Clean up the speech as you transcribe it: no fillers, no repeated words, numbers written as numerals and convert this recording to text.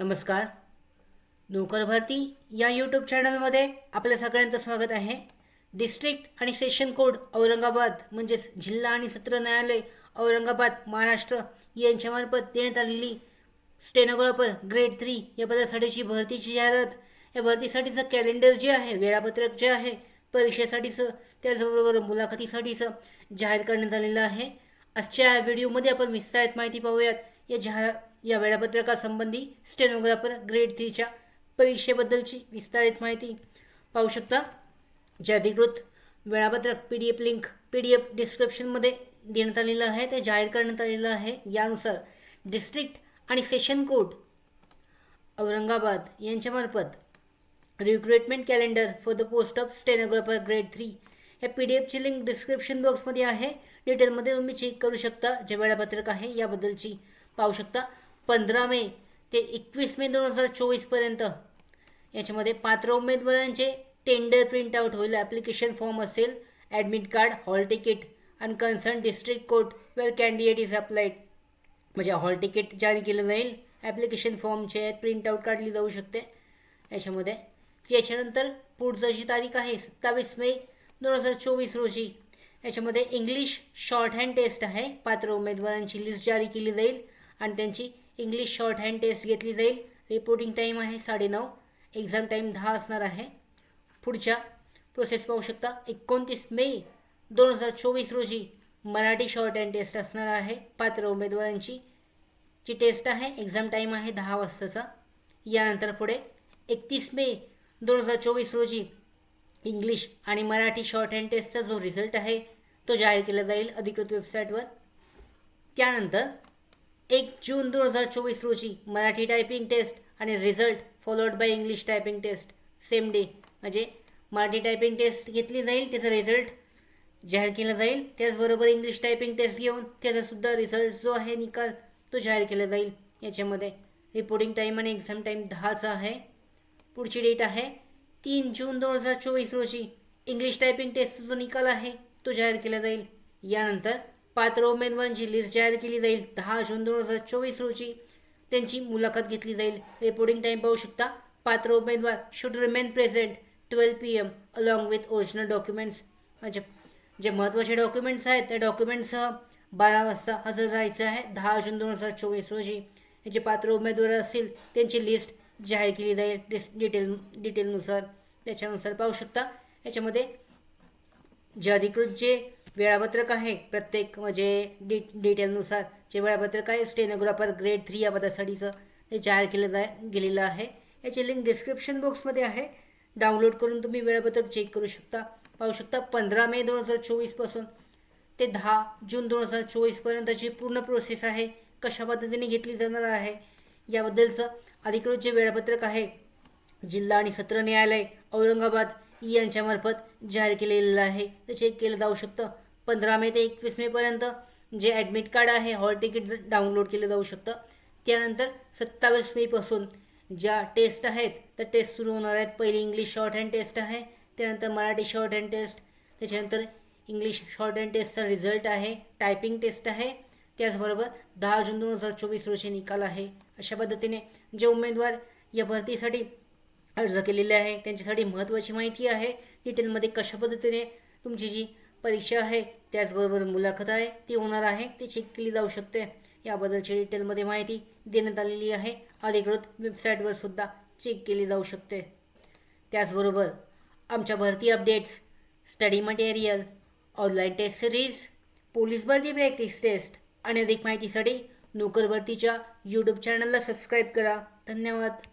नमस्कार. नोकर भरती या यूट्यूब चॅनलमध्ये आपल्या सगळ्यांचं स्वागत आहे. डिस्ट्रिक्ट आणि सेशन कोड औरंगाबाद म्हणजेच जिल्हा आणि सत्र न्यायालय औरंगाबाद महाराष्ट्र यांच्यामार्फत देण्यात आलेली स्टेनोग्राफर ग्रेड 3 या पदासाठीची भरतीची जाहिरात. या भरतीसाठीचं कॅलेंडर जे आहे, वेळापत्रक जे आहे परीक्षेसाठीचं, त्याचबरोबर मुलाखतीसाठीचं जाहीर करण्यात आलेलं आहे. आजच्या व्हिडिओमध्ये आपण विस्तारित माहिती पाहूयात. या वेळापत्रकासंबंधी स्टेनोग्राफर ग्रेड 3च्या परीक्षेबद्दलची विस्तारित माहिती पाहू शकता. जे अधिकृत वेळापत्रक PDF लिंक PDF डिस्क्रिप्शनमध्ये देण्यात आलेलं आहे, ते जाहीर करण्यात आलेलं आहे. यानुसार डिस्ट्रिक्ट आणि सेशन कोड औरंगाबाद यांच्यामार्फत recruitment calendar for the post of stenographer grade 3 या PDFची लिंक डिस्क्रिप्शन बॉक्समध्ये आहे. डिटेलमध्ये तुम्ही चेक करू शकता. जे वेळापत्रक आहे याबद्दलची पाहू शकता. 15 मे ते 21 मे 2024 पर्यंत याच्यामध्ये पात्र उमेदवारांचे टेंडर प्रिंट आउट होईल. ॲप्लिकेशन फॉर्म असेल, ॲडमिट कार्ड, हॉल तिकीट आणि concern district court where candidate is applied, म्हणजे हॉल तिकीट जारी केलं जाईल. ॲप्लिकेशन फॉर्मचे प्रिंट आउट काढली जाऊ शकते याच्यामध्ये. त्याच्यानंतर पुढचं जी तारीख आहे 27 मे 2024 रोजी याच्यामध्ये इंग्लिश शॉर्ट हँड टेस्ट आहे. पात्र उमेदवारांची लिस्ट जारी केली जाईल आणि त्यांची इंग्लिश शॉर्ट हँड टेस्ट घेतली जाईल. रिपोर्टिंग टाईम आहे 9:30, एक्झाम टाईम 10 असणार आहे. पुढच्या प्रोसेस पाहू शकता. 29 मे 2024 रोजी मराठी शॉर्ट हँड टेस्ट असणार आहे. पात्र उमेदवारांची जी टेस्ट आहे, एक्झाम टाईम आहे 10 वाजताचा. यानंतर पुढे 31 मे 2024 रोजी इंग्लिश आणि मराठी शॉर्ट हँड टेस्टचा जो रिझल्ट आहे तो जाहीर केला जाईल अधिकृत वेबसाईटवर. त्यानंतर 1 जून 2024 रोजी मराठी टायपिंग टेस्ट आणि result followed by English typing test same day, म्हणजे मराठी टायपिंग टेस्ट घेतली जाईल, त्याचा रिझल्ट जाहीर केला जाईल. त्याचबरोबर इंग्लिश टायपिंग टेस्ट घेऊन त्याचासुद्धा रिझल्ट जो आहे, निकाल, तो जाहीर केला जाईल. याच्यामध्ये रिपोर्टिंग टाईम आणि एक्झाम टाईम 10चा आहे. पुढची डेट आहे 3 जून 2024 रोजी इंग्लिश टायपिंग टेस्टचा जो निकाल आहे तो जाहीर केला जाईल. यानंतर पात्र उमेदवारांची लिस्ट जाहीर केली जाईल 10 जून 2024 रोजी. त्यांची मुलाखत घेतली जाईल. रिपोर्टिंग टाईम पाहू शकता. पात्र उमेदवार should remain present 12 PM along with original documents, म्हणजे जे महत्त्वाचे डॉक्युमेंट्स आहेत त्या डॉक्युमेंट्ससह 12 वाजता हजर राहायचं आहे 10 जून 2024 रोजी. हे जे पात्र उमेदवार असतील त्यांची लिस्ट जाहीर केली जाईल डिटेलनुसार. त्याच्यानुसार पाहू शकता. याच्यामध्ये जे अधिकृत जे वेळापत्रक आहे प्रत्येक म्हणजे डिटेलनुसार जे वेळापत्रक आहे स्टेनोग्राफर ग्रेड 3 या पदासाठीचं ते जाहीर गेलेलं आहे. याची लिंक डिस्क्रिप्शन बॉक्समध्ये आहे. डाउनलोड करून तुम्ही वेळापत्रक चेक करू शकता. पाहू शकता 15 मे 2024 पासून ते 10 जून 2024 पर्यंतची पूर्ण प्रोसेस आहे, कशा पद्धतीने घेतली जाणार आहे याबद्दलचं अधिकृत जे वेळापत्रक आहे जिल्हा आणि सत्र न्यायालय औरंगाबाद यांच्यामार्फत जाहीर केलेलं आहे, ते चेक केलं जाऊ शकतं. 15 मे ते 21 मे पर्यंत जे ॲडमिट कार्ड आहे, हॉल तिकीट डाउनलोड केलं जाऊ शकतं. त्यानंतर 27 मे पासून ज्या टेस्ट आहेत त्या टेस्ट सुरू होणार आहेत. पहिली इंग्लिश शॉर्ट हँड टेस्ट आहे, त्यानंतर मराठी शॉर्ट हँड टेस्ट, त्याच्यानंतर इंग्लिश शॉर्ट हँड टेस्टचा रिझल्ट आहे, टायपिंग टेस्ट आहे. त्याचबरोबर 10 जून 2024 रोजी निकाल आहे. अशा पद्धतीने जे उमेदवार या भरतीसाठी अर्ज केलेले आहे त्यांच्यासाठी महत्त्वाची माहिती आहे. डिटेलमध्ये कशा पद्धतीने तुमची जी परीक्षा आहे त्याचबरोबर मुलाखत आहे ती होणार आहे ती चेक केली जाऊ शकते. याबद्दलची डिटेलमध्ये माहिती देण्यात आलेली आहे. अधिकृत वेबसाईटवर सुद्धा चेक केली जाऊ शकते. त्याचबरोबर आमच्या भरती updates, study material, online test series, police भरती प्रॅक्टिस टेस्ट आणि अधिक माहितीसाठी नोकर भरतीच्या यूट्यूब चॅनलला सबस्क्राईब करा. धन्यवाद.